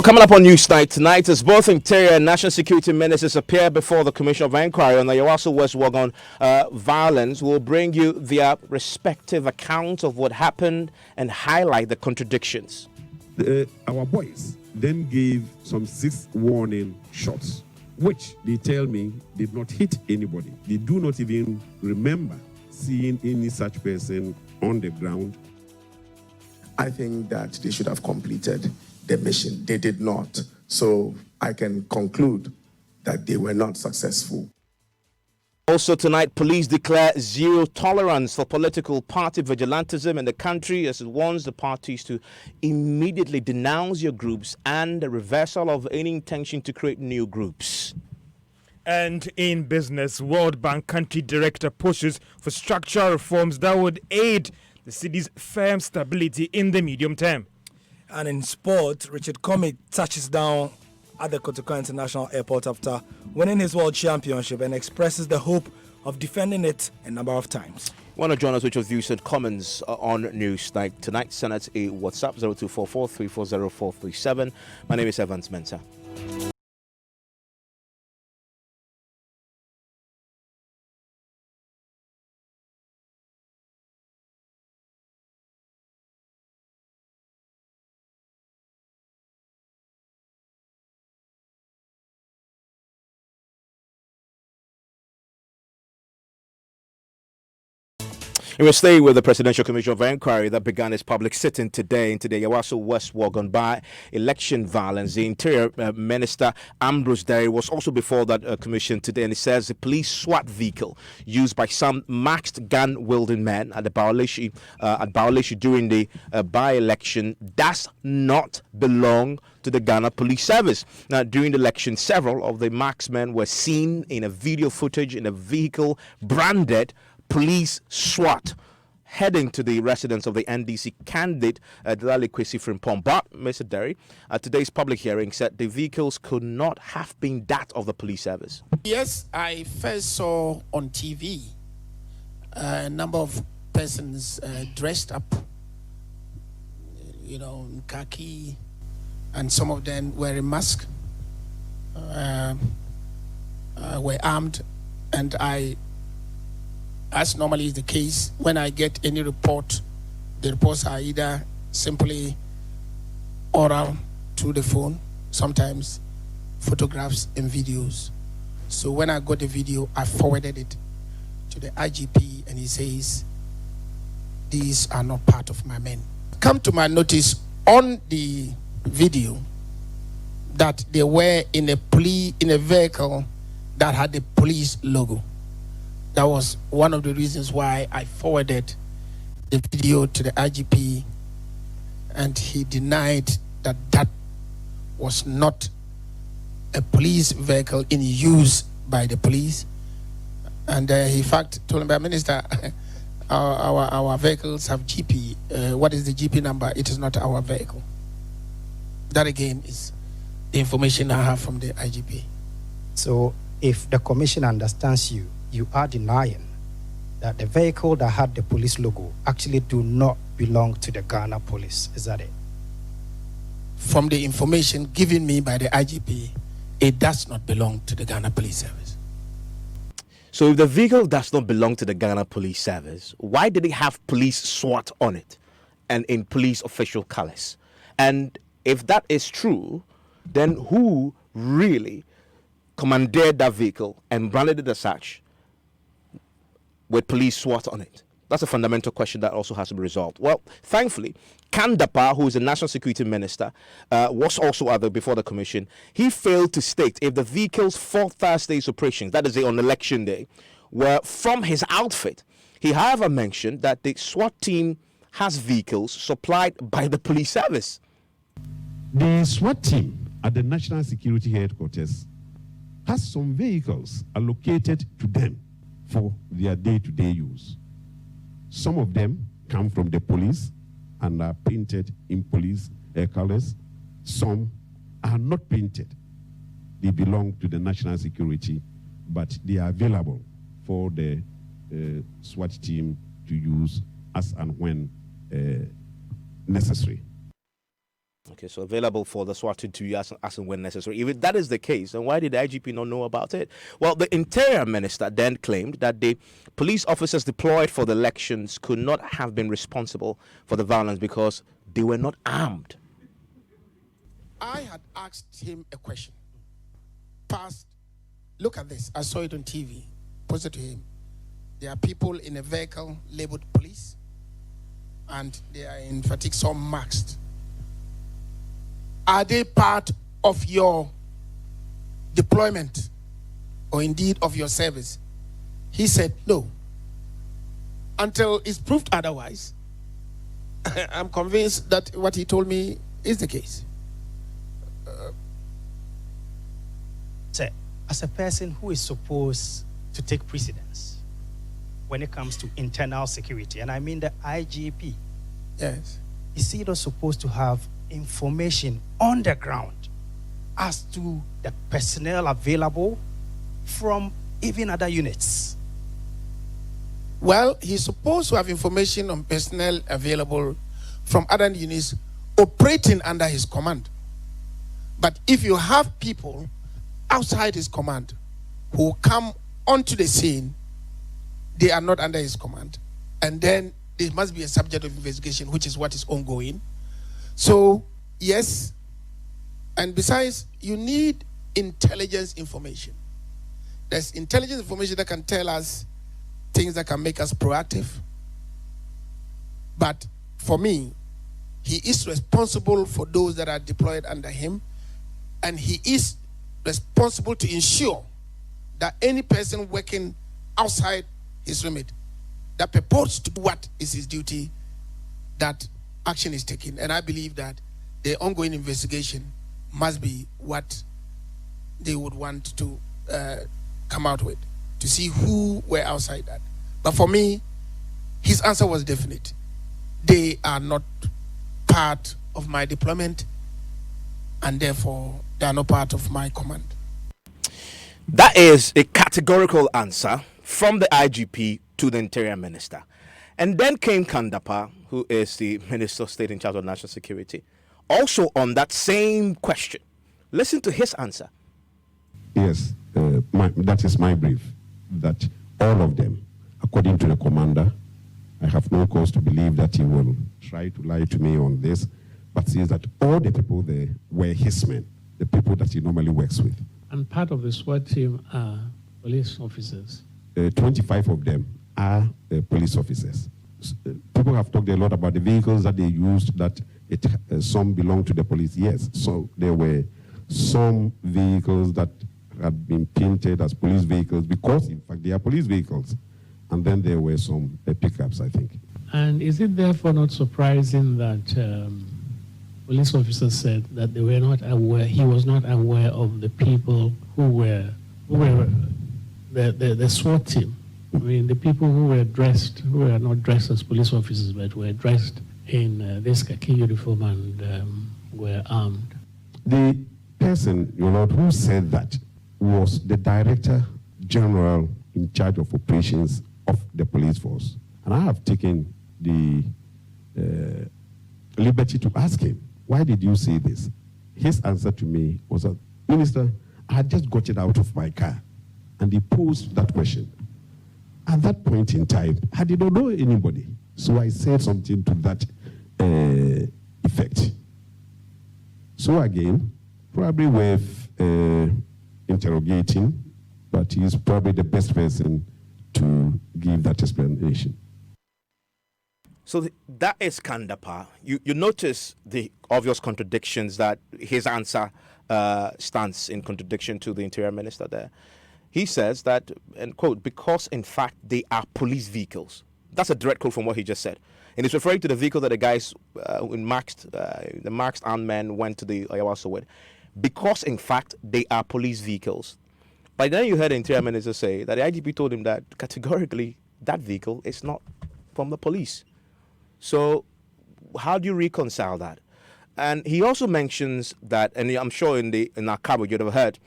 Coming up on Newsnight tonight, as both Interior and National Security Ministers appear before the Commission of Inquiry on the Yawaso West Wuogon violence, we'll bring you their respective accounts of what happened and highlight the contradictions. Our boys then gave some 6 warning shots, which they tell me did not hit anybody. They do not even remember seeing any such person on the ground. I think that they should have completed the mission. They did not. So I can conclude that they were not successful. Also tonight, police declare zero tolerance for political party vigilantism in the country as it warns the parties to immediately denounce your groups and the reversal of any intention to create new groups. And in business, World Bank country director pushes for structural reforms that would aid the city's firm stability in the medium term. And in sport, Richard Commett touches down at the Kotoka International Airport after winning his world championship and expresses the hope of defending it a number of times. Want to join us with your views and comments on Newsnight tonight? Send us a WhatsApp 0244 340 437. My name is Evans Mensah. We will stay with the Presidential Commission of Inquiry that began its public sitting today into the Yawaso West Wuogon by election violence. The Interior Minister Ambrose Derry was also before that commission today, and he says the police SWAT vehicle used by some masked gun-wielding men at the Baulishi during the by-election does not belong to the Ghana Police Service. Now, during the election, several of the marksmen were seen in a video footage in a vehicle branded Police SWAT heading to the residence of the NDC candidate Delali Kwesi Frimpong. But Mr. Derry, at today's public hearing, said the vehicles could not have been that of the police service. Yes, I first saw on TV a number of persons dressed up, in khaki, and some of them wearing masks, were armed, and as normally is the case, when I get any report, the reports are either simply oral through the phone, sometimes photographs and videos. So when I got the video, I forwarded it to the IGP, and he says, these are not part of my men. Come to my notice on the video that they were in a vehicle that had the police logo. That was one of the reasons why I forwarded the video to the IGP, and he denied that that was not a police vehicle in use by the police. And he in fact told me, Minister, our vehicles have GP. What is the GP number? It is not our vehicle. That again is the information I have from the IGP. So if the commission understands you, you are denying that the vehicle that had the police logo actually do not belong to the Ghana Police. Is that it? From the information given me by the IGP, it does not belong to the Ghana Police Service. So if the vehicle does not belong to the Ghana Police Service, why did it have police SWAT on it and in police official colors? And if that is true, then who really commandeered that vehicle and branded it as such with police SWAT on it? That's a fundamental question that also has to be resolved. Well, thankfully, Kandapa, who is the National Security Minister, was also before the commission. He failed to state if the vehicle's 4th Thursday's operations, that is on election day, were from his outfit. He, however, mentioned that the SWAT team has vehicles supplied by the police service. The SWAT team at the National Security Headquarters has some vehicles allocated to them for their day-to-day use. Some of them come from the police and are painted in police colors. Some are not painted. They belong to the national security, but they are available for the SWAT team to use as and when necessary. Okay. Okay, so available for the SWAT team to use as and when necessary. If that is the case, then why did the IGP not know about it? Well, the Interior Minister then claimed that the police officers deployed for the elections could not have been responsible for the violence because they were not armed. I had asked him a question. Past, look at this. I saw it on TV. Posted to him. There are people in a vehicle labeled police, and they are in fatigue, some masked. Are they part of your deployment or indeed of your service? He said no. Until it's proved otherwise, I'm convinced that what he told me is the case. Sir, as a person who is supposed to take precedence when it comes to internal security, and I mean the IGP, Yes. is he not supposed to have information on the ground as to the personnel available from even other units? Well, he's supposed to have information on personnel available from other units operating under his command. But if you have people outside his command who come onto the scene, they are not under his command. And then there must be a subject of investigation, which is what is ongoing. So, yes. And besides, you need intelligence information. There's intelligence information that can tell us things that can make us proactive. But for me, he is responsible for those that are deployed under him, and he is responsible to ensure that any person working outside his remit that purports to do what is his duty, that action is taken. And I believe that the ongoing investigation must be what they would want to come out with, to see who were outside that. But for me, his answer was definite. They are not part of my deployment, and therefore they are not part of my command. That is a categorical answer from the IGP to the Interior Minister. And then came Kandapa, who is the Minister of State in charge of national security, also on that same question. Listen to his answer. Yes, that is my brief, that all of them, according to the commander, I have no cause to believe that he will try to lie to me on this, but says that all the people there were his men, the people that he normally works with. And part of the SWAT team are police officers. 25 of them are police officers. People have talked a lot about the vehicles that they used, that some belong to the police. Yes, so there were some vehicles that had been painted as police vehicles because, in fact, they are police vehicles. And then there were some pickups, I think. And is it therefore not surprising that police officers said that they were not aware, he was not aware of the people who were the SWAT team? I mean, the people who were not dressed as police officers, but were dressed in this khaki uniform and were armed. The person, Your Lord, who said that was the Director General in charge of operations of the police force. And I have taken the liberty to ask him, why did you say this? His answer to me was that, Minister, I had just got it out of my car. And he posed that question. At that point in time, I did not know anybody. So I said something to that effect. So again, probably worth interrogating, but he's probably the best person to give that explanation. So that is Kandapa. You notice the obvious contradictions that his answer stands in contradiction to the Interior Minister there. He says that, and quote, because in fact they are police vehicles. That's a direct quote from what he just said. And it's referring to the vehicle that the guys the masked armed men went to the Ayawaso with. Because in fact they are police vehicles. By then you heard the Interior Minister say that the IGP told him that categorically that vehicle is not from the police. So how do you reconcile that? And he also mentions that, and I'm sure in our coverage you'd have heard,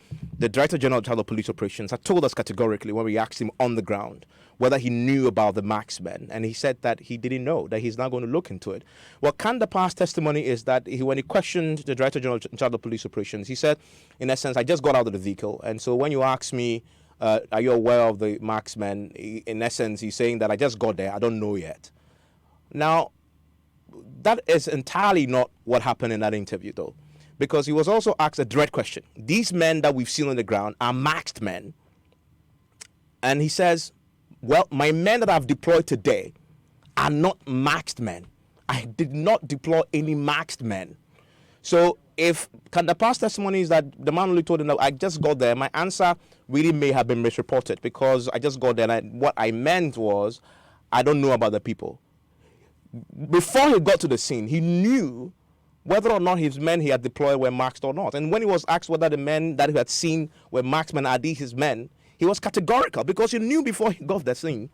the Director General of Charlotte Police Operations, had told us categorically when we asked him on the ground whether he knew about the marksmen, and he said that he didn't know, that he's not going to look into it. Well, Kandapa's testimony is that when he questioned the Director General of Charlotte Police Operations, he said, in essence, I just got out of the vehicle, and so when you ask me, are you aware of the marksmen, in essence, he's saying that I just got there, I don't know yet. Now, that is entirely not what happened in that interview, though, because he was also asked a direct question. These men that we've seen on the ground are masked men. And he says, well, my men that I've deployed today are not masked men. I did not deploy any masked men. So if Kandapa's testimony is that the man only told him that I just got there, my answer really may have been misreported, because I just got there and what I meant was I don't know about the people. Before he got to the scene, he knew whether or not his men he had deployed were masked or not. And when he was asked whether the men that he had seen were marksmen, are these his men, he was categorical, because he knew before he got to the scene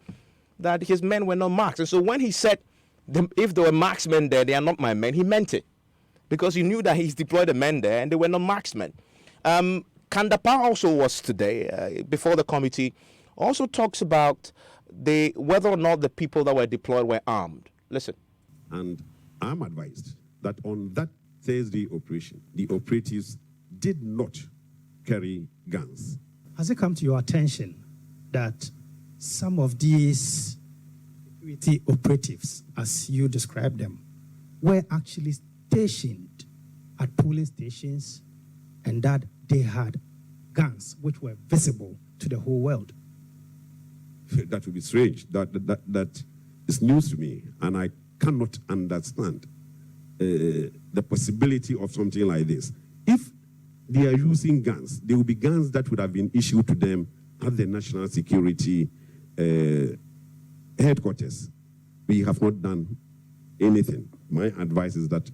that his men were not marked. And so when he said, if there were marksmen there, they are not my men, he meant it, because he knew that he's deployed the men there and they were not marksmen. Kandapa also was today, before the committee, also talks about whether or not the people that were deployed were armed. Listen. And I'm advised that on that Thursday operation, the operatives did not carry guns. Has it come to your attention that some of these security operatives, as you described them, were actually stationed at polling stations and that they had guns which were visible to the whole world? That would be strange. That is news to me, and I cannot understand the possibility of something like this. If they are using guns, there will be guns that would have been issued to them at the National Security headquarters. We have not done anything. My advice is that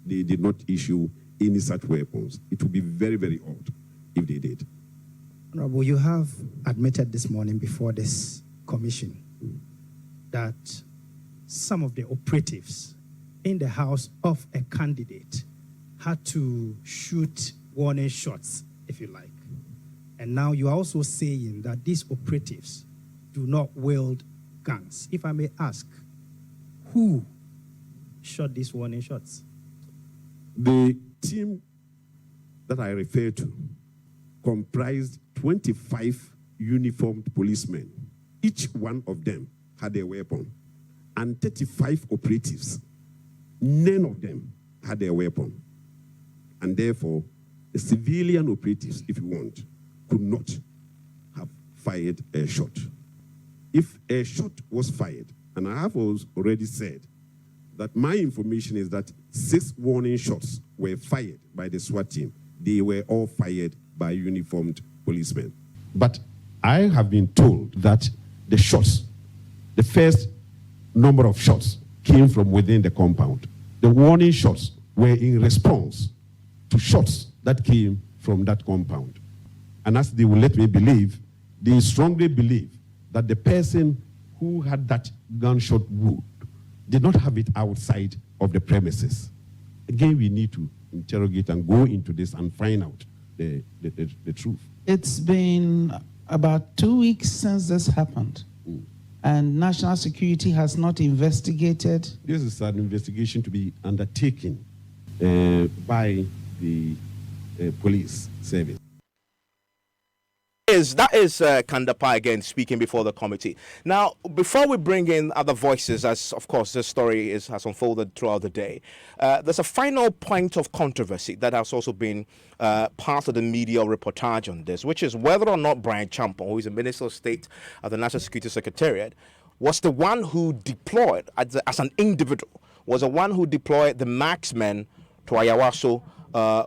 they did not issue any such weapons. It would be very, very odd if they did. Honorable, you have admitted this morning before this commission that some of the operatives in the house of a candidate had to shoot warning shots, if you like. And now you are also saying that these operatives do not wield guns. If I may ask, who shot these warning shots? The team that I refer to comprised 25 uniformed policemen. Each one of them had a weapon. And 35 operatives, none of them had a weapon. And therefore, the civilian operatives, if you want, could not have fired a shot. If a shot was fired, and I have already said that my information is that 6 warning shots were fired by the SWAT team. They were all fired by uniformed policemen. But I have been told that the shots, the first number of shots, came from within the compound. The warning shots were in response to shots that came from that compound. And as they will let me believe, they strongly believe that the person who had that gunshot wound did not have it outside of the premises. Again, we need to interrogate and go into this and find out the truth. It's been about 2 weeks since this happened, and national security has not investigated. This is an investigation to be undertaken by the police service. That is Kandapa again speaking before the committee. Now, before we bring in other voices, as of course this story has unfolded throughout the day, there's a final point of controversy that has also been part of the media reportage on this, which is whether or not Brian Champon, who is a Minister of State at the National Security Secretariat, was the one who deployed, as an individual, was the one who deployed the marksmen to Ayawaso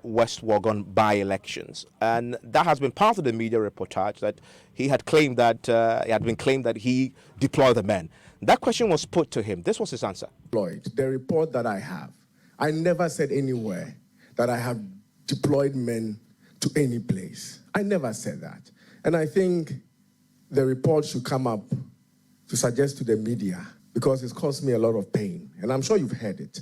West Wuogon by-elections. And that has been part of the media reportage, that he had claimed that he deployed the men. That question was put to him. This was his answer. The report that I have, I never said anywhere that I have deployed men to any place. I never said that. And I think the report should come up to suggest to the media, because it's caused me a lot of pain. And I'm sure you've heard it.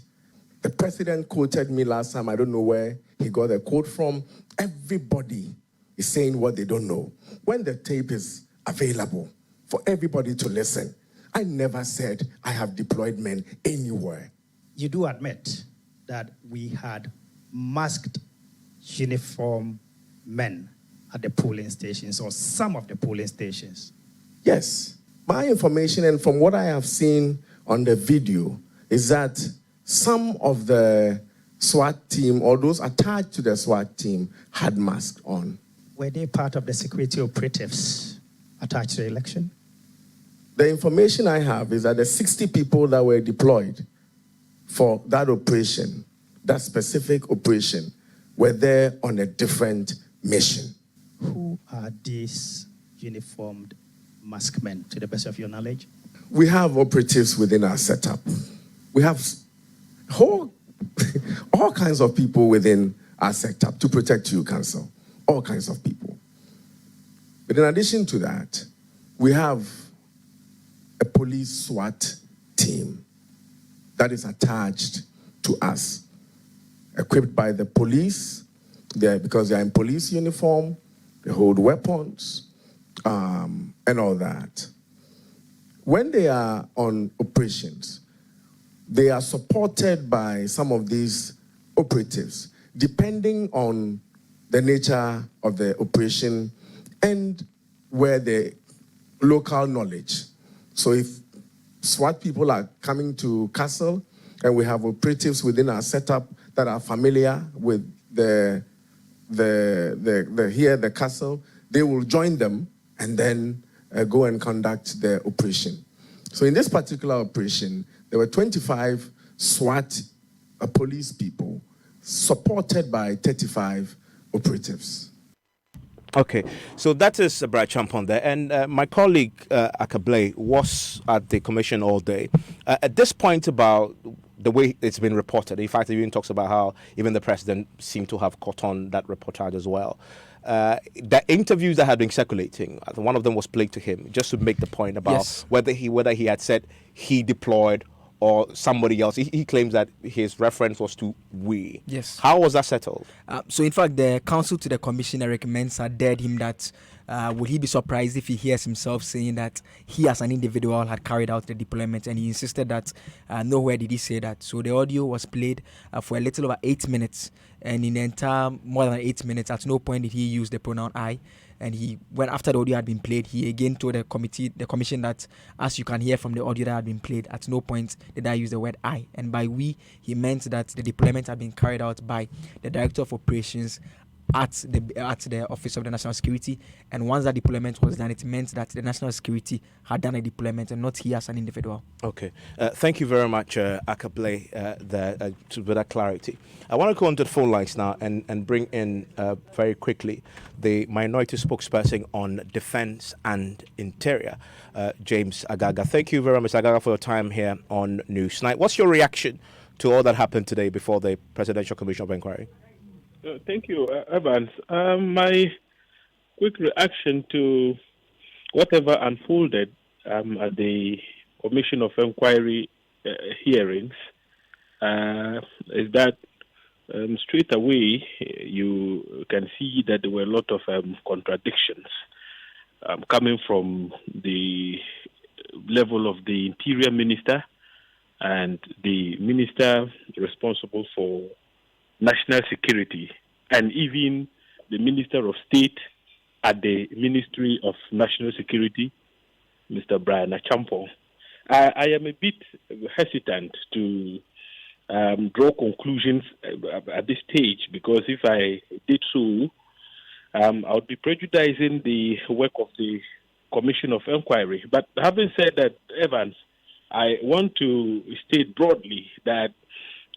The president quoted me last time. I don't know where he got the quote from. Everybody is saying what they don't know. When the tape is available for everybody to listen, I never said I have deployed men anywhere. You do admit that we had masked uniform men at the polling stations, or some of the polling stations. Yes. My information, and from what I have seen on the video, is that some of the SWAT team or those attached to the SWAT team had masks on. Were they part of the security operatives attached to the election? The information I have is that the 60 people that were deployed for that operation, that specific operation, were there on a different mission. Who are these uniformed masked men, to the best of your knowledge? We have operatives within our setup. We have all kinds of people within our setup to protect you, Council. All kinds of people. But in addition to that, we have a police SWAT team that is attached to us, equipped by the police, because they are in police uniform, they hold weapons, and all that. When they are on operations, they are supported by some of these operatives, depending on the nature of the operation and where the local knowledge. So if SWAT people are coming to Castle and we have operatives within our setup that are familiar with the Castle, they will join them and then go and conduct the operation. So in this particular operation, there were 25 SWAT police people supported by 35 operatives. Okay, so that is Bright Champon there. And my colleague Akablay was at the commission all day. At this point, about the way it's been reported, in fact, he even talks about how even the president seemed to have caught on that reportage as well. The interviews that had been circulating, one of them was played to him just to make the point about whether he had said he deployed or somebody else. He claims that his reference was to we. Yes. How was that settled? So in fact, the counsel to the commissioner recommends dared him that would he be surprised if he hears himself saying that he as an individual had carried out the deployment, and he insisted that nowhere did he say that. So the audio was played for a little over 8 minutes, and in the entire more than 8 minutes, at no point did he use the pronoun I. And when after the audio had been played, he again told the commission that, as you can hear from the audio that had been played, at no point did I use the word I. And by we, he meant that the deployment had been carried out by the Director of Operations at the Office of the National Security. And once that deployment was done, it meant that the National Security had done a deployment and not he as an individual. Okay. Thank you very much, Akablay, with that clarity. I want to go onto the phone lines now and bring in very quickly the minority spokesperson on defense and interior, James Agaga. Thank you very much, Agaga, for your time here on Newsnight. What's your reaction to all that happened today before the Presidential Commission of Inquiry? Thank you, Evans. My quick reaction to whatever unfolded at the Commission of Inquiry hearings is that straight away you can see that there were a lot of contradictions coming from the level of the Interior Minister and the Minister responsible for National Security, and even the Minister of State at the Ministry of National Security, Mr. Brian Achampong. I am a bit hesitant to draw conclusions at this stage, because if I did so, I would be prejudicing the work of the Commission of Inquiry. But having said that, Evans, I want to state broadly that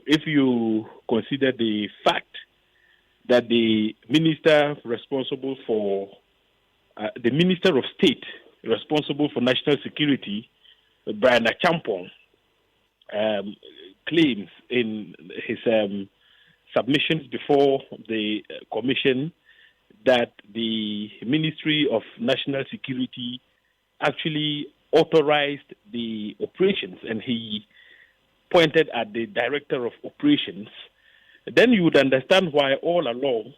if you consider the fact that the Minister responsible for, the Minister of State responsible for National Security, Brian Achampong, claims in his submissions before the Commission that the Ministry of National Security actually authorized the operations, and he pointed at the Director of Operations, then you would understand why all along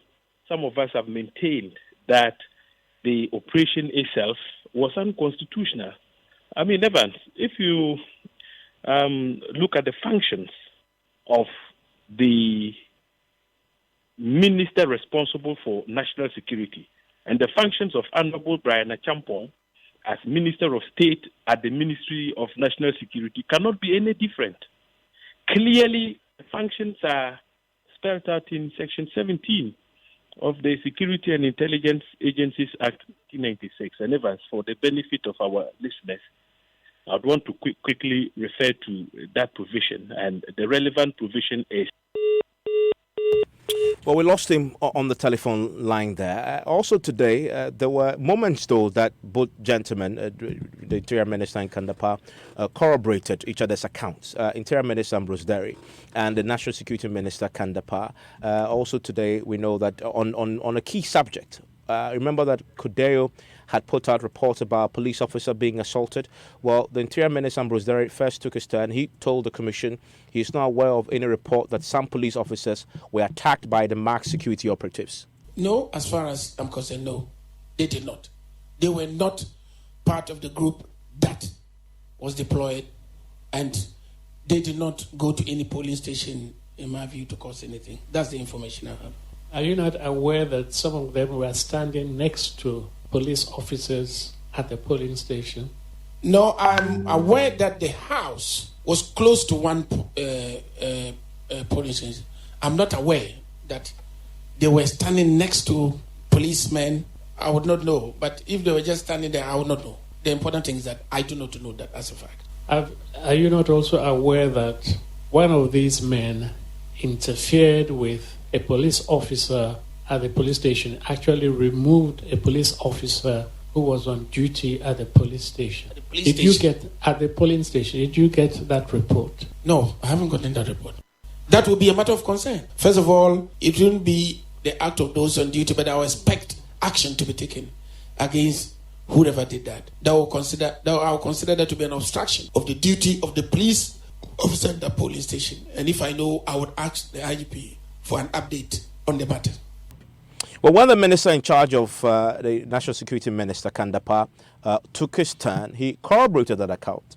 some of us have maintained that the operation itself was unconstitutional. I mean, Evans, if you look at the functions of the minister responsible for national security and the functions of Honorable Brian Achampong as Minister of State at the Ministry of National Security cannot be any different. Clearly, the functions are spelled out in Section 17 of the Security and Intelligence Agencies Act 1996. And Evans, for the benefit of our listeners, I'd want to quickly refer to that provision, and the relevant provision is. Well, we lost him on the telephone line there. Also today, there were moments, though, that both gentlemen, the Interior Minister and Kandapar, corroborated each other's accounts. Interior Minister Ambrose Derry and the National Security Minister Kandapar. Also today, we know that on a key subject, remember that Kudeo had put out reports about a police officer being assaulted. Well, the Interior Minister Ambrose Derry first took his turn. He told the Commission he is not aware of any report that some police officers were attacked by the marked security operatives. No, as far as I'm concerned, no, they did not. They were not part of the group that was deployed, and they did not go to any polling station, in my view, to cause anything. That's the information I have. Are you not aware that some of them were standing next to police officers at the polling station? No, I'm aware that the house was close to one polling station. I'm not aware that they were standing next to policemen. I would not know. But if they were just standing there, I would not know. The important thing is that I do not know that as a fact. Are you not also aware that one of these men interfered with a police officer at the police station, actually removed a police officer who was on duty at the police station? Did you get at the polling station? Did you get that report? No, I haven't gotten that report. That would be a matter of concern. First of all, it wouldn't be the act of those on duty, but I would expect action to be taken against whoever did that. I will consider that to be an obstruction of the duty of the police officer at the polling station. And if I know, I would ask the IGP for an update on the matter. Well, when the minister in charge of the National Security Minister, Kandapar, took his turn, he corroborated that account.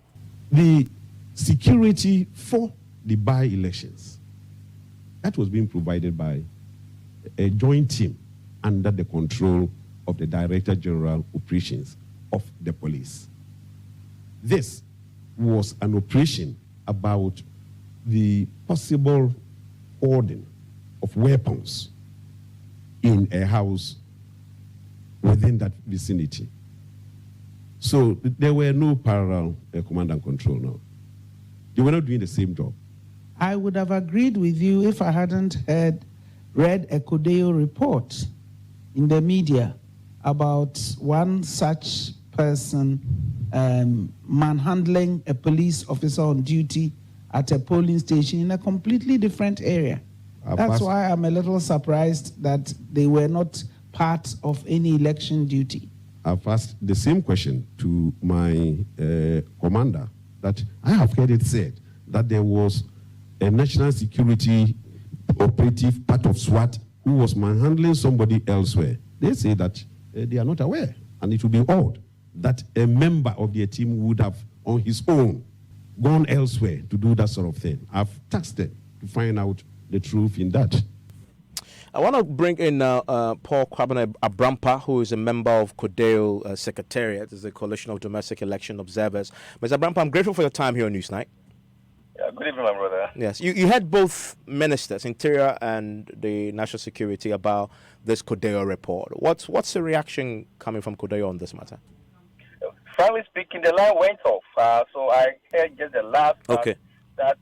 The security for the by-elections, that was being provided by a joint team under the control of the Director General Operations of the police. This was an operation about the possible hoarding of weapons in a house within that vicinity. So there were no parallel command and control now. They were not doing the same job. I would have agreed with you if I hadn't read a Kudeo report in the media about one such person manhandling a police officer on duty at a polling station in a completely different area. That's why I'm a little surprised that they were not part of any election duty. I've asked the same question to my commander, that I have heard it said that there was a national security operative, part of SWAT, who was manhandling somebody elsewhere. They say that they are not aware, and it would be odd that a member of their team would have, on his own, gone elsewhere to do that sort of thing. I've tasked them to find out the truth in that. I want to bring in Paul Kwabena Abrampa, who is a member of Kudeo Secretariat, is the Coalition of Domestic Election Observers. Mr. Abrampa, I'm grateful for your time here on Newsnight. Yeah, good evening, my brother. Yes, you had both ministers, Interior and the National Security, about this Kudeo report. What's the reaction coming from Kudeo on this matter? Frankly speaking, the line went off. So I heard just the last okay. That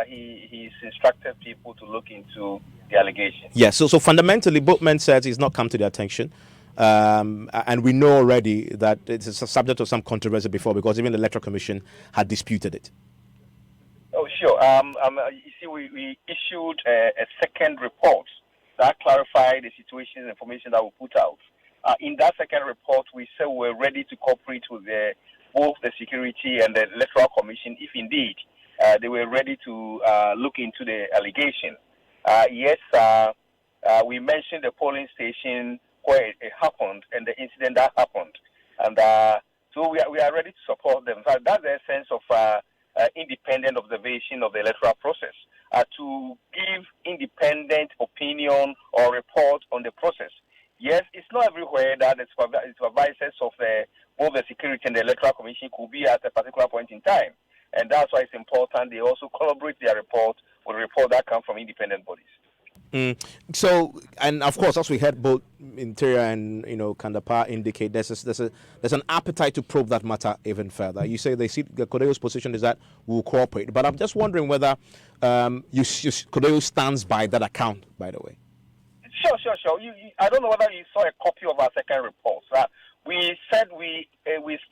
he's instructed people to look into the allegation. Yes, so fundamentally, both men said it's not come to their attention. And we know already that it's a subject of some controversy before, because even the Electoral Commission had disputed it. Oh, sure. You see, we issued a second report that clarified the situation and information that we put out. In that second report, we said we're ready to cooperate with both the security and the Electoral Commission if indeed they were ready to look into the allegation. Yes, we mentioned the polling station where it happened and the incident that happened. And so we are ready to support them. So that's the essence of independent observation of the electoral process, to give independent opinion or report on the process. Yes, it's not everywhere that the supervisors of both the security and the electoral commission could be at a particular point in time. And that's why it's important they also collaborate their report with a report that comes from independent bodies. So, and of course, as we heard both Interior and Kandapar indicate, there's an appetite to probe that matter even further. You say they see the Kodeo's position is that we'll cooperate, but I'm just wondering whether Kodeo stands by that account. By the way, sure. I don't know whether you saw a copy of our second report. We said we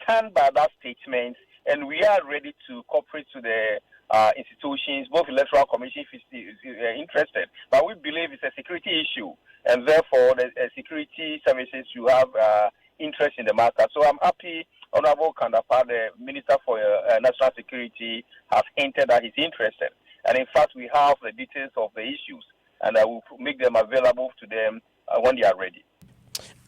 stand by that statement, and we are ready to cooperate to the institutions, both electoral commission if is interested. But we believe it's a security issue, and therefore the security services you have interest in the matter. So I'm happy Honorable Kandapar, the Minister for National Security, has hinted that he's interested. And in fact, we have the details of the issues, and I will make them available to them when they are ready.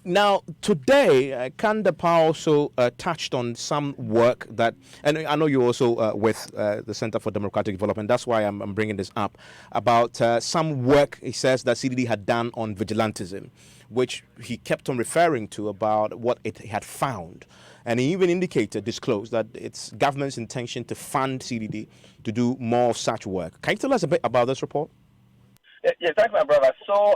Now, today, Kandapar also touched on some work that, and I know you're also with the Center for Democratic Development. That's why I'm bringing this up, about some work, he says, that CDD had done on vigilantism, which he kept on referring to about what it had found. And he even disclosed that it's government's intention to fund CDD to do more of such work. Can you tell us a bit about this report? Yes, thanks, my brother. So,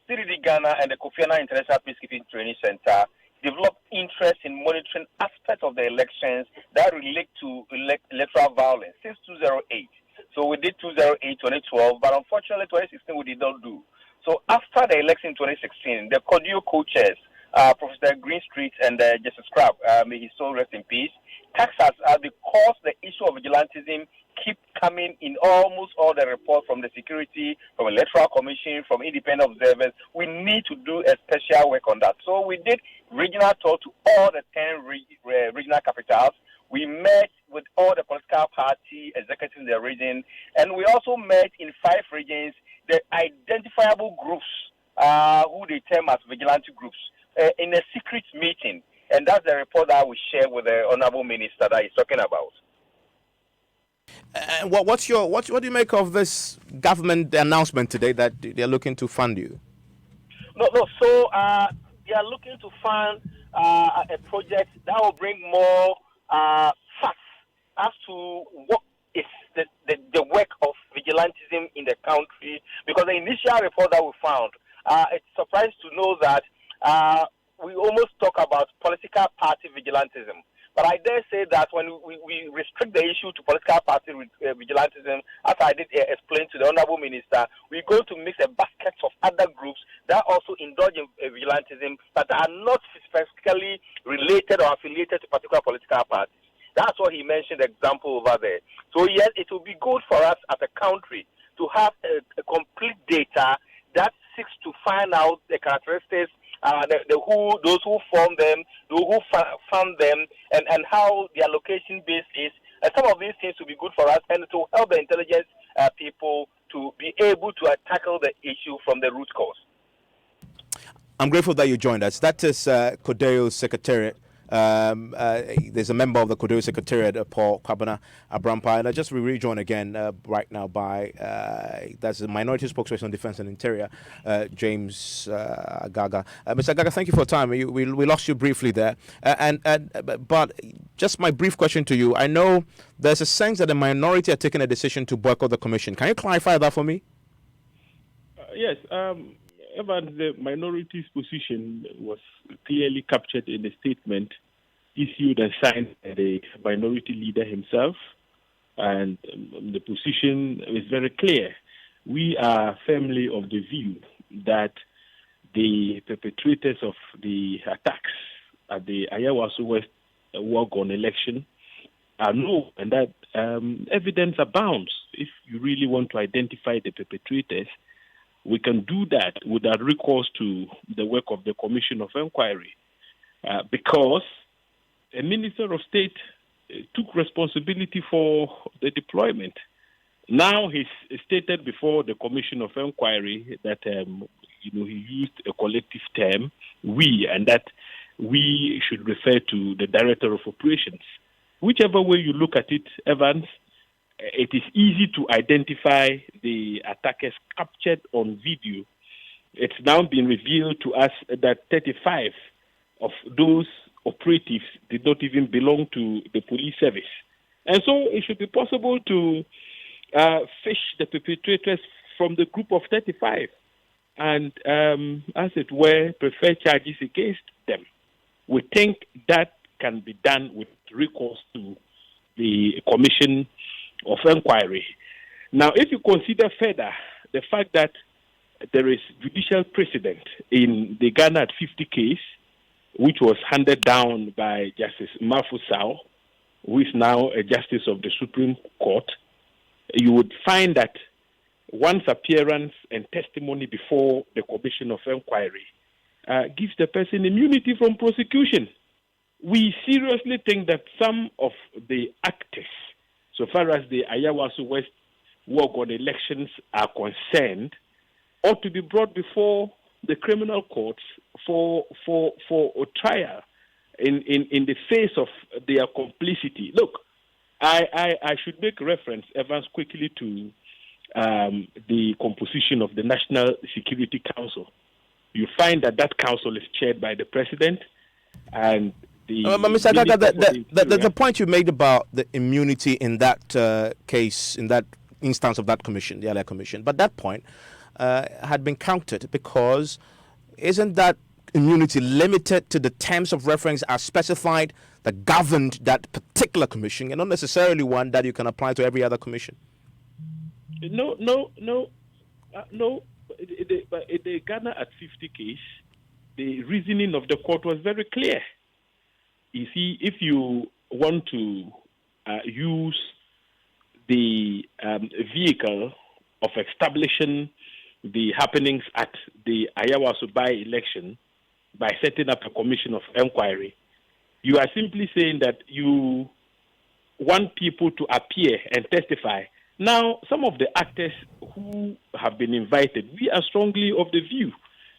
CDD Ghana and the Kofi Annan International Peacekeeping Training Center developed interest in monitoring aspects of the elections that relate to electoral violence since 2008. So we did 2008, 2012, but unfortunately 2016 we did not do. So after the election in 2016, the Kodeo co-chairs, Professor Greenstreet and Justice Crabb, may his soul rest in peace, tasked us because the issue of vigilantism keep coming in almost all the reports from the security, from electoral commission, from independent observers. We need to do a special work on that. So we did regional tour to all the 10 regional capitals. We met with all the political party executives in the region, and we also met in 5 regions the identifiable groups who they term as vigilante groups in a secret meeting. And that's the report that we share with the Honorable Minister that he's talking about. What do you make of this government announcement today that they're looking to fund you? No. So they are looking to fund a project that will bring more facts as to what is the work of vigilantism in the country. Because the initial report that we found, it's surprised to know that we almost talk about political party vigilantism. But I dare say that when we restrict the issue to political party vigilantism, as I did explain to the Honorable Minister, we're going to mix a basket of other groups that also indulge in vigilantism, but are not specifically related or affiliated to particular political parties. That's what he mentioned, the example over there. So yes, it will be good for us as a country to have a complete data that seeks to find out the characteristics, those who form them, those who fund them, and how their location base is. And some of these things will be good for us and to help the intelligence people to be able to tackle the issue from the root cause. I'm grateful that you joined us. That is Kodeo's Secretariat. There's a member of the Kodeo Secretariat, Paul Kwabena Abrampa, and I just rejoined again right now by that's the Minority Spokesperson on Defense and Interior, James Agaga. Mr. Agaga, thank you for your time. We lost you briefly there, but just my brief question to you. I know there's a sense that the minority are taking a decision to boycott the commission. Can you clarify that for me? Yes. Evan, the minority's position was clearly captured in the statement issued and signed by the minority leader himself, and the position is very clear. We are firmly of the view that the perpetrators of the attacks at the Ayawaso West Wuogon election are known, and that evidence abounds. If you really want to identify the perpetrators, we can do that without recourse to the work of the Commission of Inquiry, because a Minister of State took responsibility for the deployment. Now he's stated before the Commission of Inquiry that he used a collective term, we, and that we should refer to the Director of Operations. Whichever way you look at it, Evans, it is easy to identify the attackers captured on video. It's now been revealed to us that 35 of those operatives did not even belong to the police service. And so it should be possible to fish the perpetrators from the group of 35 and, as it were, prefer charges against them. We think that can be done with recourse to the Commission of Inquiry. Now, if you consider further the fact that there is judicial precedent in the Ghana at 50 case, which was handed down by Justice Mafusau, who is now a justice of the Supreme Court, you would find that one's appearance and testimony before the Commission of Inquiry gives the person immunity from prosecution. We seriously think that some of the actors, so far as the Ayawaso West Wuogon elections are concerned, ought to be brought before the criminal courts for a trial in the face of their complicity. Look, I should make reference, Evans, quickly to the composition of the National Security Council. You find that council is chaired by the president and Mr. Agaga, the point you made about the immunity in that case, in that instance of that commission, the LA Commission, but that point had been countered because isn't that immunity limited to the terms of reference as specified that governed that particular commission and not necessarily one that you can apply to every other commission? No. But in the Ghana at 50 case, the reasoning of the court was very clear. You see, if you want to use the vehicle of establishing the happenings at the Ayawaso by-election by setting up a commission of inquiry, you are simply saying that you want people to appear and testify. Now, some of the actors who have been invited, we are strongly of the view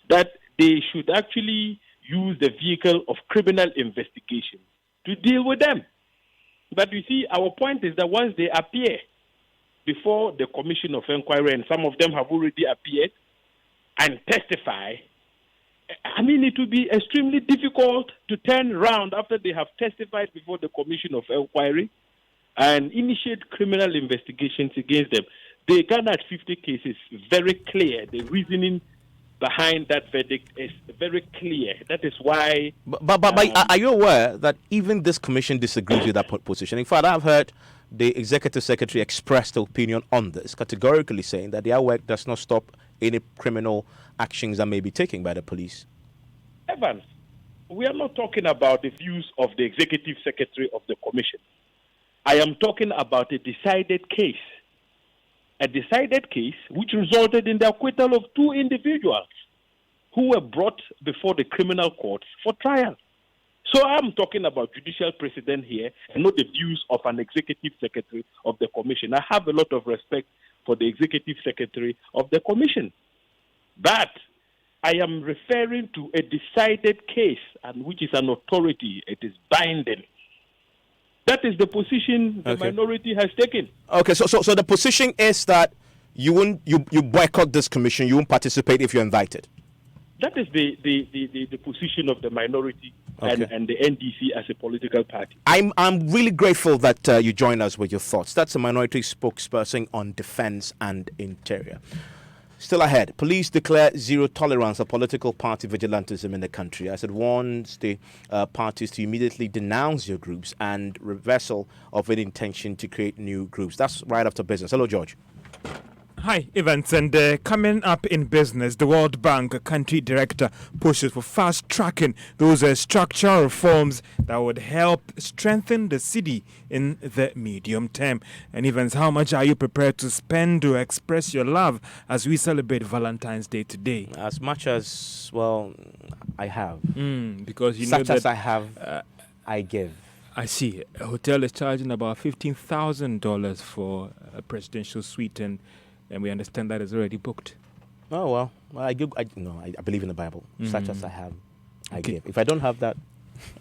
that they should actually use the vehicle of criminal investigation to deal with them. But you see, our point is that once they appear before the Commission of Inquiry, and some of them have already appeared and testify, I mean, it will be extremely difficult to turn around after they have testified before the Commission of Inquiry and initiate criminal investigations against them. The Ghana at 50 case is very clear. The reasoning behind that verdict is very clear. That is why... But are you aware that even this commission disagrees with that position? In fact, I've heard the executive secretary express the opinion on this, categorically saying that their work does not stop any criminal actions that may be taken by the police. Evans, we are not talking about the views of the executive secretary of the commission. I am talking about a decided case. A decided case which resulted in the acquittal of 2 individuals who were brought before the criminal courts for trial. So I'm talking about judicial precedent here and not the views of an executive secretary of the commission. I have a lot of respect for the executive secretary of the commission. But I am referring to a decided case, and which is an authority. It is binding. That is the position the minority has taken. Okay, so the position is that you boycott this commission, you won't participate if you're invited. That is the position of the minority and the NDC as a political party. I'm really grateful that you joined us with your thoughts. That's a minority spokesperson on defense and interior. Still ahead, police declare zero tolerance of political party vigilantism in the country as it warns the parties to immediately denounce your groups and reversal of any intention to create new groups. That's right after business. Hello, George. Hi, Evans, and coming up in business, the World Bank country director pushes for fast-tracking those structural reforms that would help strengthen the city in the medium term. And Evans, how much are you prepared to spend to express your love as we celebrate Valentine's Day today? As much as, well, I have. Because you Such know as that I have, I give. I see. A hotel is charging about $15,000 for a presidential suite, and we understand that is already booked. Oh, well, I believe in the Bible. Such as I have, I give. If I don't have that,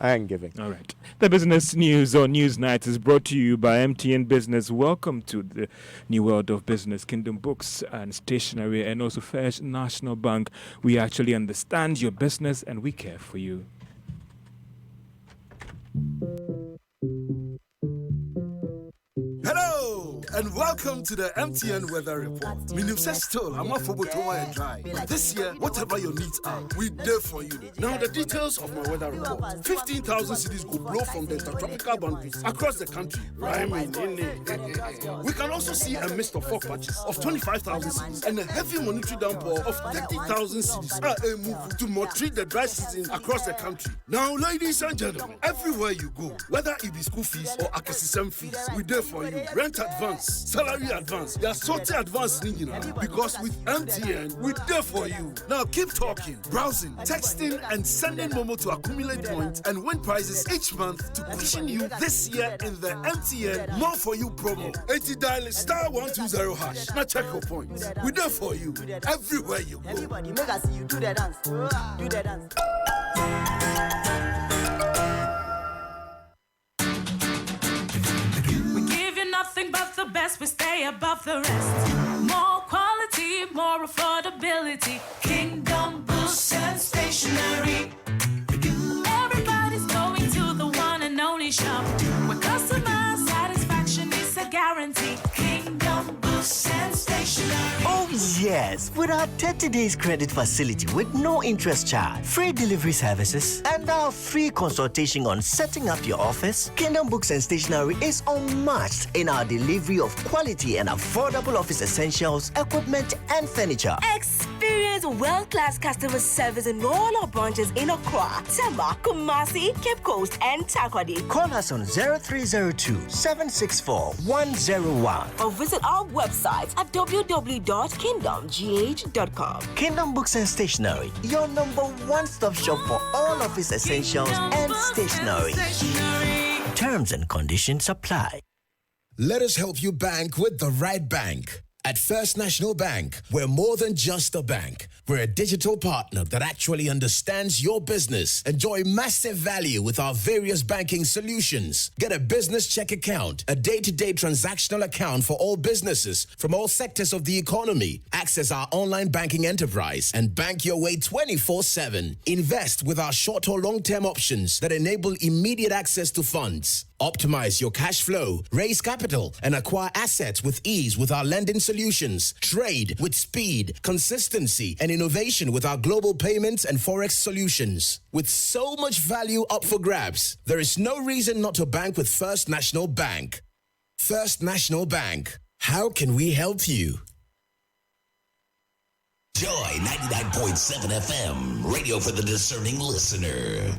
I ain't giving. All right. The business news on Newsnight is brought to you by MTN Business. Welcome to the new world of business. Kingdom Books and Stationery, and also First National Bank. We actually understand your business and we care for you. Hello and welcome to the MTN Weather Report. Minim says still, I'm off for and dry. But this year, whatever your needs are, we there for you. Now the details of my weather report. 15,000 cities could blow from the intertropical boundaries across the country. We can also see a mist of fog patches of 25,000 cities and a heavy monetary downpour of 30,000 cities are a move to treat the dry season across the country. Now, ladies and gentlemen, everywhere you go, whether it be school fees or akasisem fees, we there for you. Rent advance, salary advance, your sorting advance, because with MTN, we're there for you. Now keep talking, browsing, texting, and sending Momo to accumulate points and win prizes each month to cushion you this year in the MTN More For You promo. 80 dial *120#. Now check your points. We're there for you everywhere you go. Everybody make us see you do the dance. Do the dance. Nothing but the best, we stay above the rest. More quality, more affordability. Kingdom Books and Stationery. Everybody's going to the one and only shop where customer satisfaction is a guarantee. Kingdom Books and Stationery. Oh yes, with our 30 days credit facility with no interest charge, free delivery services, and our free consultation on setting up your office, Kingdom Books and Stationery is unmatched in our delivery of quality and affordable office essentials, equipment, and furniture. Experience world-class customer service in all our branches in Accra, Tema, Kumasi, Cape Coast, and Takoradi. Call us on 0302-764-101 or visit our website at www.kingdomgh.com. Kingdom Books and Stationery, your number one-stop shop for all office essentials and stationery. Terms and conditions apply. Let us help you bank with the right bank. At First National Bank, we're more than just a bank. We're a digital partner that actually understands your business. Enjoy massive value with our various banking solutions. Get a business check account, a day-to-day transactional account for all businesses from all sectors of the economy. Access our online banking enterprise and bank your way 24/7. Invest with our short or long-term options that enable immediate access to funds. Optimize your cash flow, raise capital, and acquire assets with ease with our lending solutions. Trade with speed, consistency, and innovation with our global payments and forex solutions. With so much value up for grabs, there is no reason not to bank with First National Bank. First National Bank. How can we help you? Joy 99.7 FM, radio for the discerning listener.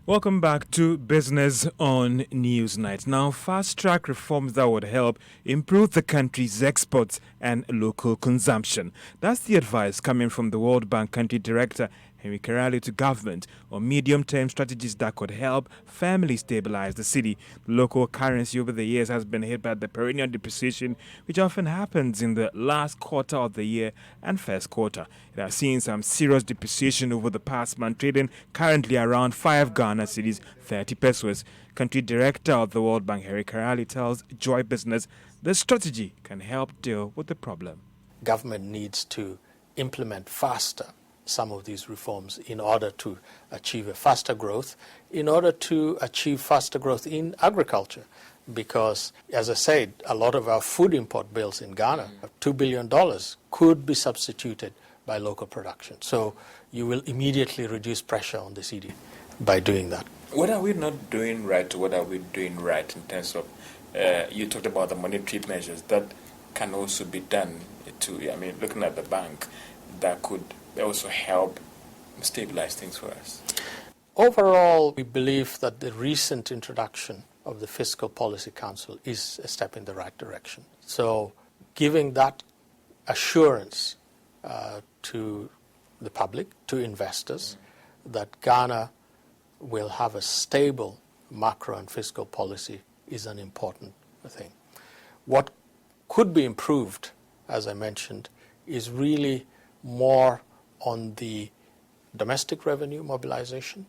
Welcome back to Business on Newsnight. Now, fast-track reforms that would help improve the country's exports and local consumption. That's the advice coming from the World Bank Country Director, Henry Karali, to government on medium-term strategies that could help firmly stabilize the city. The local currency over the years has been hit by the perennial depreciation, which often happens in the last quarter of the year and first quarter. It has seen some serious depreciation over the past month, trading currently around 5 Ghana cedis, 30 pesos. Country Director of the World Bank, Henry Karali, tells Joy Business the strategy can help deal with the problem. Government needs to implement faster some of these reforms in order to achieve a faster growth, in order to achieve faster growth in agriculture. Because, as I said, a lot of our food import bills in Ghana, $2 billion, could be substituted by local production. So you will immediately reduce pressure on the city by doing that. What are we not doing right? What are we doing right in terms of, you talked about the monetary measures that can also be done to, looking at the bank, that could also help stabilize things for us? Overall, we believe that the recent introduction of the Fiscal Policy Council is a step in the right direction. So giving that assurance to the public, to investors, that Ghana will have a stable macro and fiscal policy is an important thing. What could be improved, as I mentioned, is really more on the domestic revenue mobilization.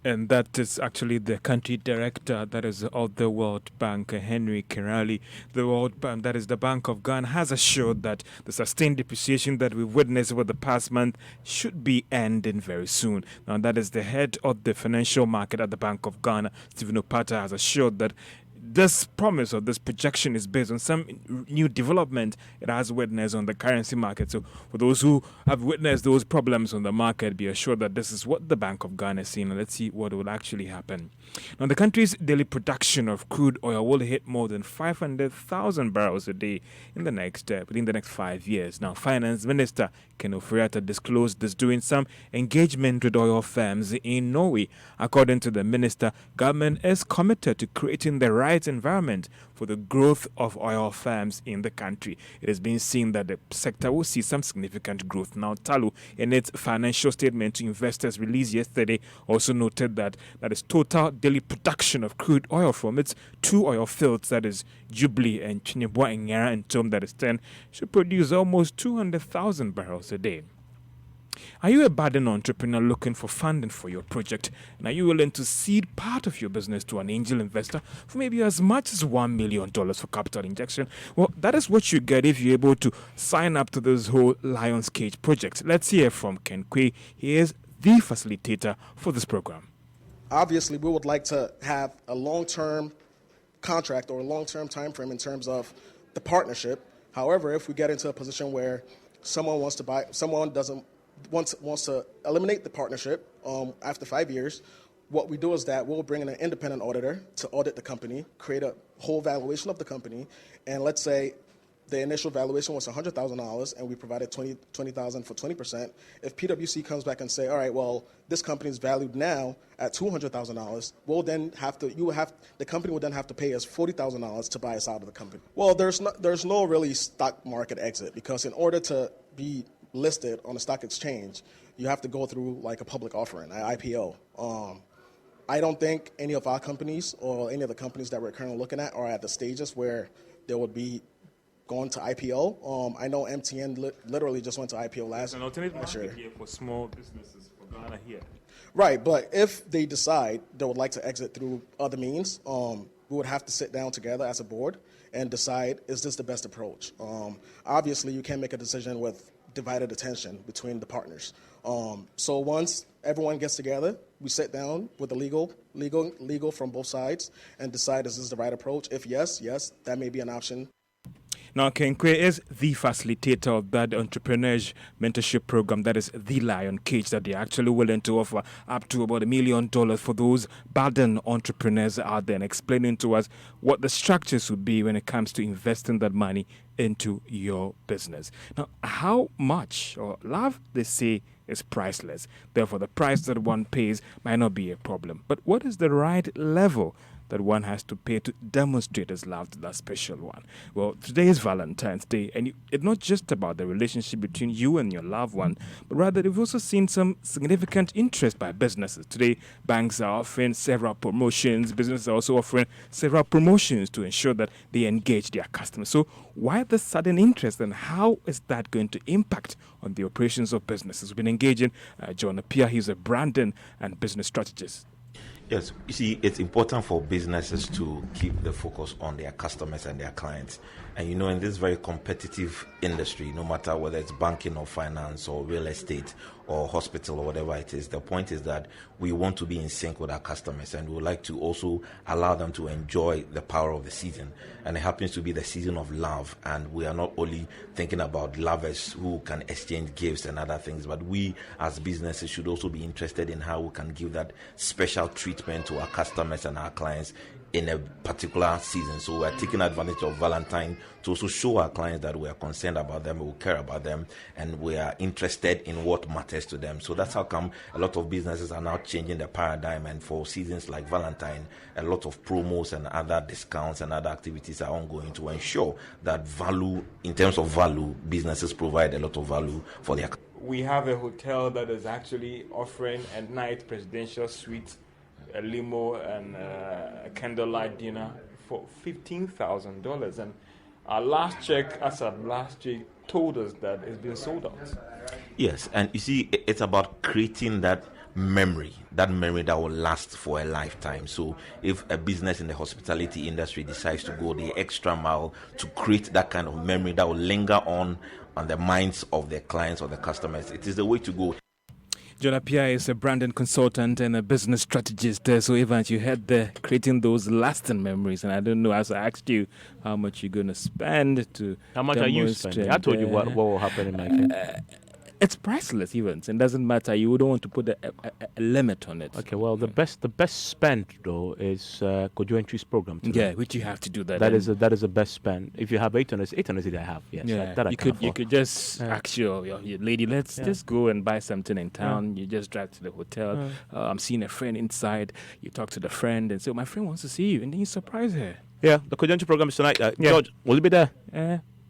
And that is actually the country director, that is of the World Bank, Henry Kirali. The World Bank, that is the Bank of Ghana, has assured that the sustained depreciation that we've witnessed over the past month should be ending very soon. Now, that is the head of the financial market at the Bank of Ghana, Stephen Opata, has assured that this promise or this projection is based on some new development it has witnessed on the currency market. So for those who have witnessed those problems on the market, be assured that this is what the Bank of Ghana is seeing, and let's see what will actually happen. Now, the country's daily production of crude oil will hit more than 500,000 barrels a day in the next within the next 5 years. Now, Finance Minister Ken Ofori-Atta disclosed this during some engagement with oil firms in Norway. According to the minister, government is committed to creating the right environment for the growth of oil firms in the country. It has been seen that the sector will see some significant growth. Now, Talu, in its financial statement to investors released yesterday, also noted that its total daily production of crude oil from its two oil fields, that is Jubilee and Chinibwa and Nyara and Tom, that is 10, should produce almost 200,000 barrels a day. Are you a budding entrepreneur looking for funding for your project? And are you willing to seed part of your business to an angel investor for maybe as much as $1 million for capital injection? Well, that is what you get if you're able to sign up to this whole Lion's Cage project. Let's hear from Ken Quay. He is the facilitator for this program. Obviously, we would like to have a long-term contract or a long-term time frame in terms of the partnership. However, if we get into a position where someone wants to eliminate the partnership after 5 years, what we do is that we'll bring in an independent auditor to audit the company, create a whole valuation of the company, and let's say the initial valuation was $100,000 and we provided $20,000 for 20%. If PwC comes back and say, all right, well, this company is valued now at $200,000, the company will then have to pay us $40,000 to buy us out of the company. Well, there's no really stock market exit, because in order to be listed on a stock exchange, you have to go through like a public offering, an IPO. I don't think any of our companies or any of the companies that we're currently looking at are at the stages where they would be going to IPO. I know MTN literally just went to IPO last year. An alternative market here for small businesses for Ghana here. Right, but if they decide they would like to exit through other means, we would have to sit down together as a board and decide, is this the best approach? Obviously, you can't make a decision with divided attention between the partners. So once everyone gets together, we sit down with the legal from both sides and decide, is this the right approach? If yes, that may be an option. Now, Ken Quay is the facilitator of that entrepreneurship mentorship program, that is the Lion Cage, that they're actually willing to offer up to about $1 million for those budding entrepreneurs out there, and explaining to us what the structures would be when it comes to investing that money into your business. Now, how much or love, they say, is priceless. Therefore, the price that one pays might not be a problem. But what is the right level that one has to pay to demonstrate his love to that special one? Well, today is Valentine's Day, and it's not just about the relationship between you and your loved one, but rather we've also seen some significant interest by businesses. Today, banks are offering several promotions. Businesses are also offering several promotions to ensure that they engage their customers. So why this sudden interest, and how is that going to impact on the operations of businesses? We've been engaging John Appiah. He's a branding and business strategist. Yes, you see, it's important for businesses to keep the focus on their customers and their clients. And in this very competitive industry, no matter whether it's banking or finance or real estate or hospital or whatever it is, the point is that we want to be in sync with our customers, and we would like to also allow them to enjoy the power of the season. And it happens to be the season of love, and we are not only thinking about lovers who can exchange gifts and other things, but we as businesses should also be interested in how we can give that special treatment to our customers and our clients in a particular season. So we're taking advantage of Valentine to also show our clients that we are concerned about them, we care about them, and we are interested in what matters to them. So that's how come a lot of businesses are now changing the paradigm, and for seasons like Valentine, a lot of promos and other discounts and other activities are ongoing to ensure that value, in terms of value, businesses provide a lot of value for their customers. We have a hotel that is actually offering a night presidential suite a limo and a candlelight dinner for $15,000. And our last check, as of last check, told us that it's been sold out. Yes, and you see, it's about creating that memory that will last for a lifetime. So if a business in the hospitality industry decides to go the extra mile to create that kind of memory that will linger on the minds of their clients or the customers, it is the way to go. John Appiah is a branding consultant and a business strategist. So, Evans, you had creating those lasting memories. And I don't know, as I asked you how much you're going to spend to. How much are you spending? I told you what will happen in my case. It's priceless, Evans. It doesn't matter. You don't want to put a limit on it. Okay, well, the best spend though is Kojo Entry's program. Yeah, which you have to do that. That is the best spend. If you have 800 I have. Yes, yeah, that you could just ask your lady, let's just go and buy something in town. You just drive to the hotel. I'm seeing a friend inside. You talk to the friend and say, my friend wants to see you, and then you surprise her. Yeah, the Kojo Entry program is tonight. George, will you be there?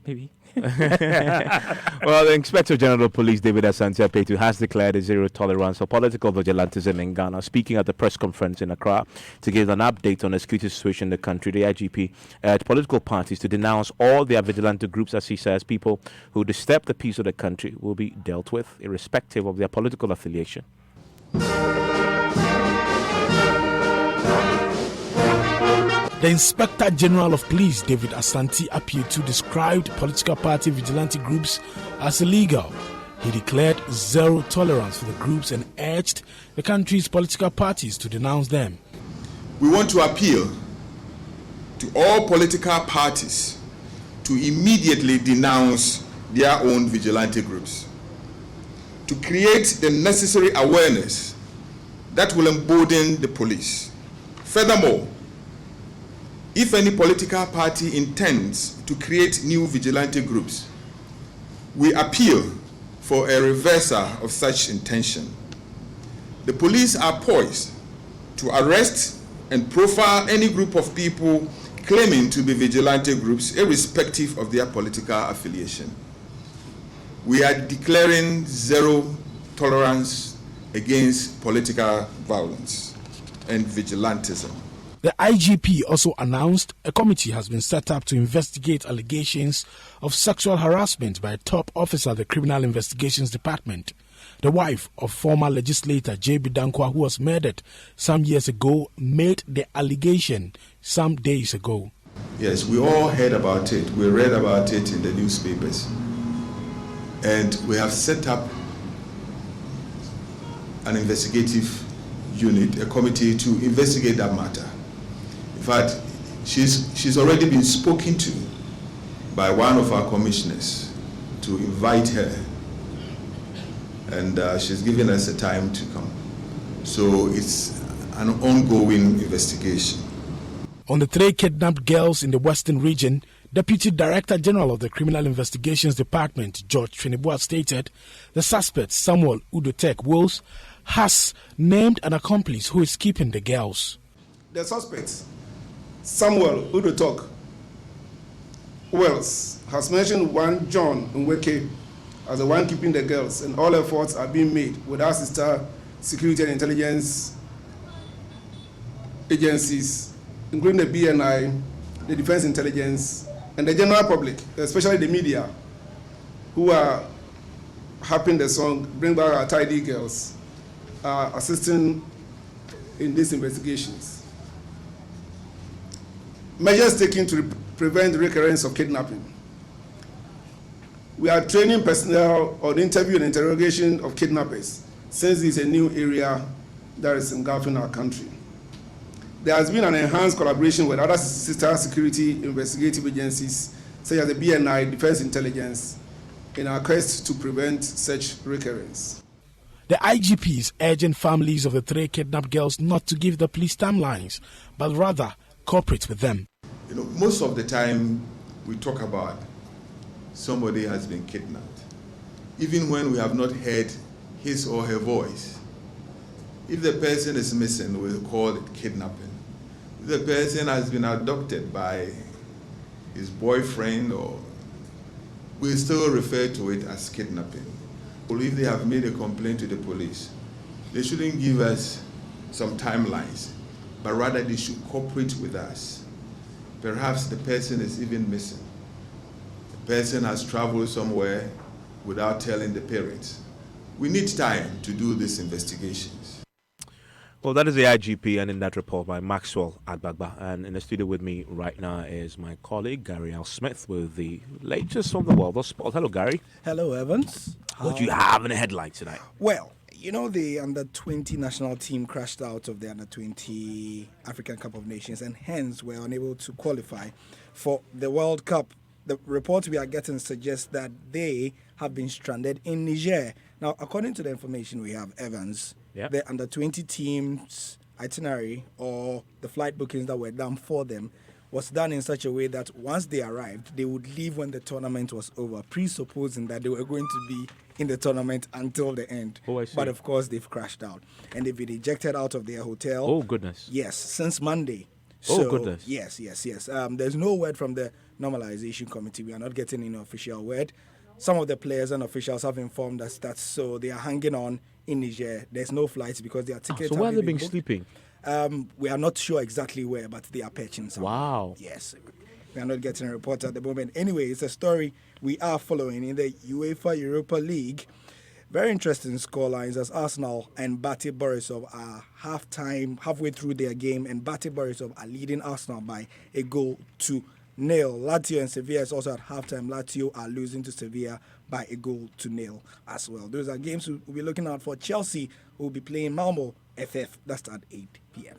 Maybe. Well, the Inspector General of Police, David Asante Apetu, has declared a zero tolerance for political vigilantism in Ghana. Speaking at the press conference in Accra to give an update on the security situation in the country, the IGP urged political parties to denounce all their vigilante groups, as he says. People who disturb the peace of the country will be dealt with, irrespective of their political affiliation. The Inspector General of Police, David Asante Apetu, described political party vigilante groups as illegal. He declared zero tolerance for the groups and urged the country's political parties to denounce them. We want to appeal to all political parties to immediately denounce their own vigilante groups, to create the necessary awareness that will embolden the police. Furthermore, if any political party intends to create new vigilante groups, we appeal for a reversal of such intention. The police are poised to arrest and profile any group of people claiming to be vigilante groups, irrespective of their political affiliation. We are declaring zero tolerance against political violence and vigilantism. The IGP also announced a committee has been set up to investigate allegations of sexual harassment by a top officer of the Criminal Investigations Department. The wife of former legislator J.B. Dankwa, who was murdered some years ago, made the allegation some days ago. Yes, we all heard about it. We read about it in the newspapers. And we have set up an investigative unit, a committee to investigate that matter. In fact, she's already been spoken to by one of our commissioners to invite her, and she's given us a time to come. So it's an ongoing investigation. On the 3 kidnapped girls in the Western region, Deputy Director General of the Criminal Investigations Department, George Finibua, stated the suspect, Samuel Udotek Wills, has named an accomplice who is keeping the girls. The suspect, Samuel Udotek Wills, has mentioned one John Nweke as the one keeping the girls, and all efforts are being made with our sister security and intelligence agencies, including the BNI, the Defense Intelligence, and the general public, especially the media, who are helping the song Bring Back Our Tidy Girls, assisting in these investigations. Measures taken to prevent the recurrence of kidnapping. We are training personnel on interview and interrogation of kidnappers, since this is a new area that is engulfing our country. There has been an enhanced collaboration with other sister security investigative agencies, such as the BNI, Defense Intelligence, in our quest to prevent such recurrence. The IGP is urging families of the 3 kidnapped girls not to give the police timelines, but rather cooperate with them. You know, most of the time we talk about somebody has been kidnapped, even when we have not heard his or her voice. If the person is missing, we'll call it kidnapping. If the person has been abducted by his boyfriend, or we still refer to it as kidnapping. Or if they have made a complaint to the police, they shouldn't give us some timelines, but rather they should cooperate with us. Perhaps the person is even missing. The person has traveled somewhere without telling the parents. We need time to do these investigations. Well, that is the IGP, and in that report by Maxwell Agbagba. And in the studio with me right now is my colleague, Gary L. Smith, with the latest from the world of sport. Hello, Gary. Hello, Evans. What do you have in the headlines tonight? Well, you know, the under-20 national team crashed out of the under-20 African Cup of Nations and hence were unable to qualify for the World Cup. The report we are getting suggests that they have been stranded in Niger. Now, according to the information we have, Evans, the under-20 team's itinerary or the flight bookings that were done for them was done in such a way that once they arrived, they would leave when the tournament was over, presupposing that they were going to be in the tournament until the end. Oh, I see. But of course, they've crashed out and they've been ejected out of their hotel. Oh, goodness. Yes, since Monday. Oh, goodness. Yes. There's no word from the normalization committee. We are not getting any official word. Some of the players and officials have informed us that so they are hanging on in Niger. There's no flights because their tickets So where have they been booked. sleeping? We are not sure exactly where, but they are perching somewhere. Wow. Yes. We are not getting a report at the moment. Anyway, it's a story we are following in the UEFA Europa League. Very interesting scorelines as Arsenal and Bate Borisov are halfway through their game, and Bate Borisov are leading Arsenal by a goal to nil. Lazio and Sevilla is also at halftime. Lazio are losing to Sevilla by a goal to nil as well. Those are games we'll be looking out for. Chelsea will be playing Malmo FF. That's at 8 p.m.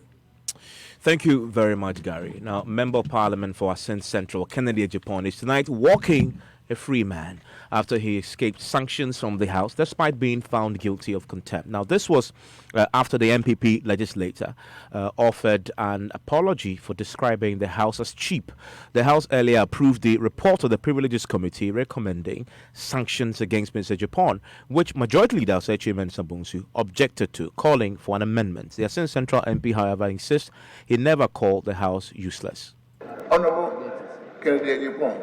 Thank you very much, Gary. Now, Member of Parliament for Ascent Central, Kennedy Ejipon, is tonight walking a free man after he escaped sanctions from the House despite being found guilty of contempt. Now, this was after the MPP legislator offered an apology for describing the House as cheap. The House earlier approved the report of the Privileges Committee recommending sanctions against Mr. Ejipon, which Majority Leader Osechi Mensah-Bonsu objected to, calling for an amendment. The Ascent Central MP, however, insists he never called the House useless. Honorable Kennedy Ejipon,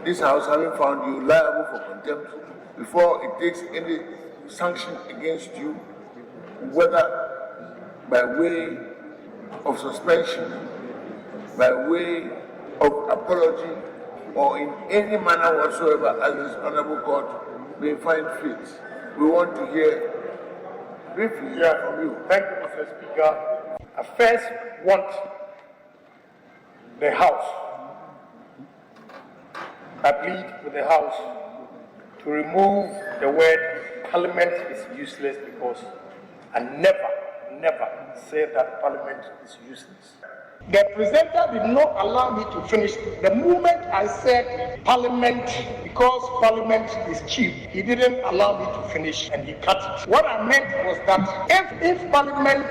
this House having found you liable for contempt before it takes any sanction against you, whether by way of suspension, by way of apology, or in any manner whatsoever as this honorable court may find fit. We want to hear briefly from you. Thank you, Mr. Speaker. I first want the House, I plead with the House to remove the word Parliament is useless, because I never said that Parliament is useless. The presenter did not allow me to finish. The moment I said Parliament, because Parliament is cheap, he didn't allow me to finish and he cut it. What I meant was that if Parliament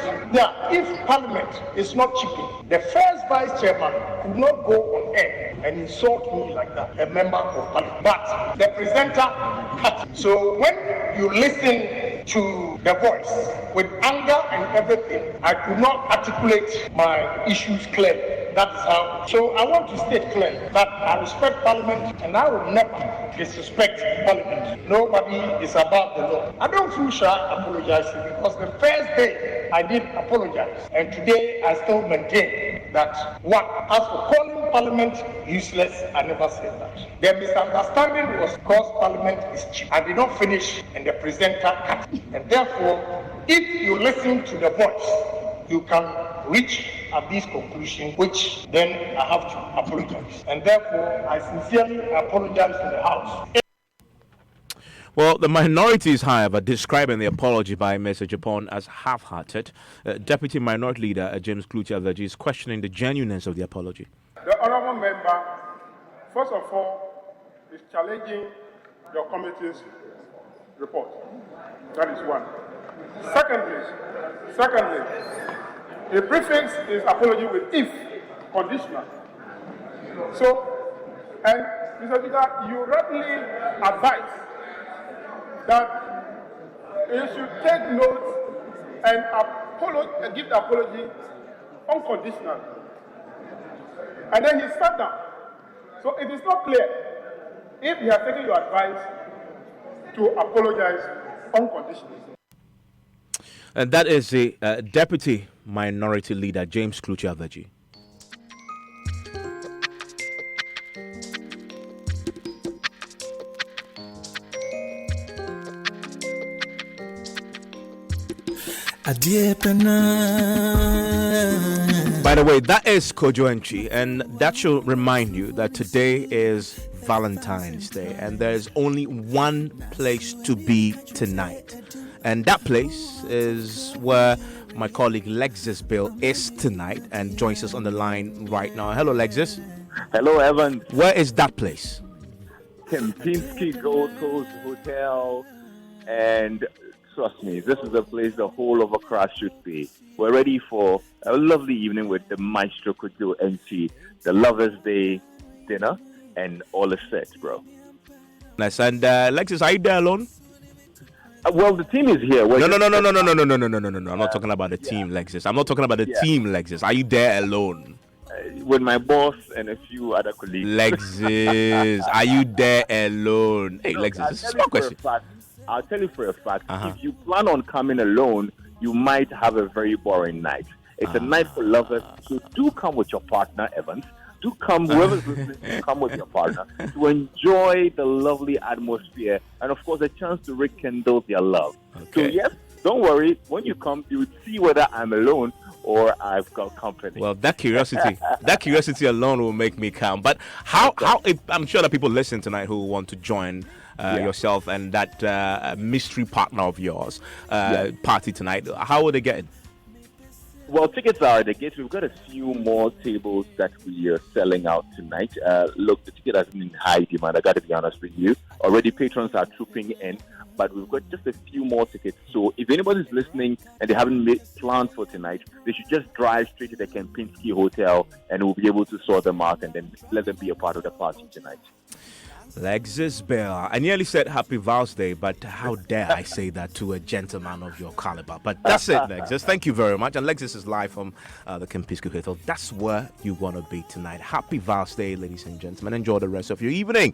is not cheap, the first Vice Chairman could not go on air and insult me like that, a member of Parliament. But the presenter cut it. So when you listen to the voice with anger and everything, I could not articulate my issues clearly. That is how. So I want to state clearly that I respect Parliament and I will never disrespect Parliament. Nobody is above the law. I don't feel shy apologizing, because the first day I did apologize, and today I still maintain that one, as for calling Parliament useless, I never said that. The misunderstanding was because Parliament is cheap. I did not finish and the presenter cut it. And therefore, if you listen to the voice, you can reach at this conclusion, which then I have to apologize. And therefore, I sincerely apologize to the House. Well, the minority is, however, describing the apology by Mr. Ejipon as half-hearted. Deputy Minority Leader James Kluti is questioning the genuineness of the apology. The honourable member, first of all, is challenging your committee's report. That is one. Secondly, he prefixed his apology with "if" conditional. So, and Mr. Speaker, you rightly advise that he should take note and give the apology unconditional. And then he sat down. So it is not clear if he has taken your advice to apologize unconditionally. And that is the Deputy Minority Leader, James Kluchi Aveji. By the way, that is Kojo Entry, and that should remind you that today is Valentine's Day, and there's only one place to be tonight. And that place is where my colleague Lexus Bill is tonight and joins us on the line right now. Hello, Lexus. Hello, Evan. Where is that place? Kempinski Gold Coast Hotel, and trust me, this is a place the whole of Accra should be. We're ready for a lovely evening with the Maestro Kojo NC, the Lovers' Day dinner, and all is set, bro. Nice. And Lexus, are you there alone? Well, the team is here. No. I'm not talking about the team, Lexus. I'm not talking about the team, Lexus. Are you there alone? With my boss and a few other colleagues. Lexus, are you there alone? Hey, Lexus, this is a question. I'll tell you for a fact, if you plan on coming alone, you might have a very boring night. It's a night for lovers, so do come with your partner, Evans. Do come, whoever's listening, do come with your partner to enjoy the lovely atmosphere and, of course, a chance to rekindle their love. Okay. So, yes, don't worry. When you come, you would see whether I'm alone or I've got company. Well, that curiosity alone will make me come. But I'm sure that people listen tonight who want to join yourself and that mystery partner of yours party tonight. How will they get in? Well, tickets are at the gates. We've got a few more tables that we are selling out tonight. Look, the ticket has been in high demand. I got to be honest with you. Already patrons are trooping in, but we've got just a few more tickets. So if anybody's listening and they haven't made plans for tonight, they should just drive straight to the Kempinski Hotel and we'll be able to sort them out and then let them be a part of the party tonight. Lexus Bill, I nearly said Happy Vows Day, but how dare I say that to a gentleman of your caliber? But that's it, Lexus. Thank you very much. And Lexus is live from the Kempinski Hotel. That's where you want to be tonight. Happy Vows Day, ladies and gentlemen. Enjoy the rest of your evening.